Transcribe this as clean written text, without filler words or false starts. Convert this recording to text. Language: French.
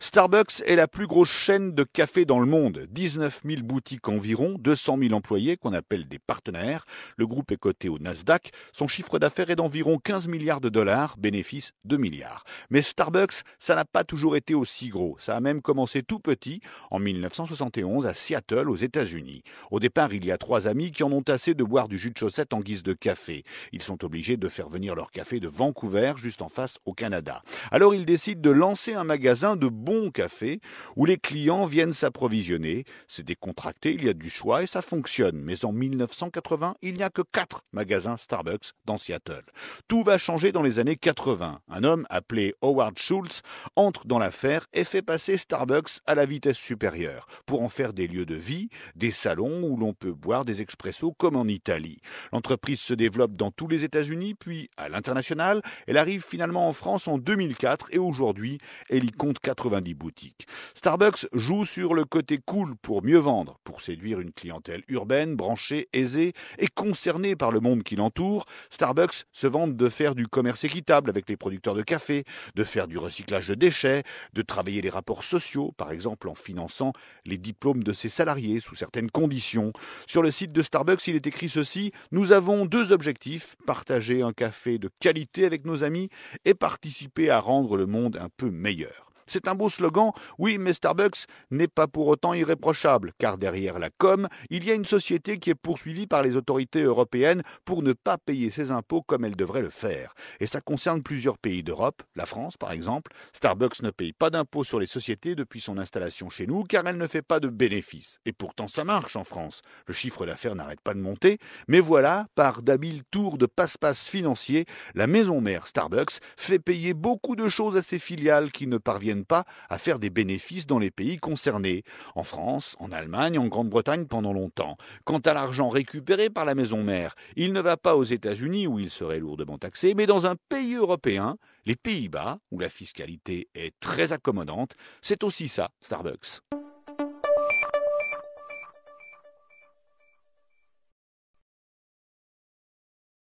Starbucks est la plus grosse chaîne de café dans le monde. 19 000 boutiques environ, 200 000 employés qu'on appelle des partenaires. Le groupe est coté au Nasdaq. Son chiffre d'affaires est d'environ 15 milliards de dollars, bénéfice 2 milliards. Mais Starbucks, ça n'a pas toujours été aussi gros. Ça a même commencé tout petit, en 1971, à Seattle, aux États-Unis. Au départ, il y a 3 amis qui en ont assez de boire du jus de chaussette en guise de café. Ils sont obligés de faire venir leur café de Vancouver, juste en face au Canada. Alors ils décident de lancer un magasin de bon café où les clients viennent s'approvisionner. C'est décontracté, il y a du choix et ça fonctionne. Mais en 1980, il n'y a que 4 magasins Starbucks dans Seattle. Tout va changer dans les années 80. Un homme appelé Howard Schultz entre dans l'affaire et fait passer Starbucks à la vitesse supérieure pour en faire des lieux de vie, des salons où l'on peut boire des expressos comme en Italie. L'entreprise se développe dans tous les États-Unis, puis à l'international. Elle arrive finalement en France en 2004 et aujourd'hui, elle y compte 90 boutiques. Starbucks joue sur le côté cool pour mieux vendre, pour séduire une clientèle urbaine, branchée, aisée et concernée par le monde qui l'entoure. Starbucks se vante de faire du commerce équitable avec les producteurs de café, de faire du recyclage de déchets, de travailler les rapports sociaux, par exemple en finançant les diplômes de ses salariés sous certaines conditions. Sur le site de Starbucks, il est écrit ceci: nous avons 2 objectifs, partager un café de qualité avec nos amis et participer à rendre le monde un peu meilleur. C'est un beau slogan, oui, mais Starbucks n'est pas pour autant irréprochable, car derrière la com, il y a une société qui est poursuivie par les autorités européennes pour ne pas payer ses impôts comme elle devrait le faire. Et ça concerne plusieurs pays d'Europe, la France par exemple. Starbucks ne paye pas d'impôts sur les sociétés depuis son installation chez nous, car elle ne fait pas de bénéfices. Et pourtant ça marche en France. Le chiffre d'affaires n'arrête pas de monter, mais voilà, par d'habiles tours de passe-passe financiers, la maison mère Starbucks fait payer beaucoup de choses à ses filiales qui ne parviennent pas à faire des bénéfices dans les pays concernés, en France, en Allemagne, en Grande-Bretagne pendant longtemps. Quant à l'argent récupéré par la maison mère, il ne va pas aux États-Unis où il serait lourdement taxé, mais dans un pays européen, les Pays-Bas, où la fiscalité est très accommodante. C'est aussi ça, Starbucks.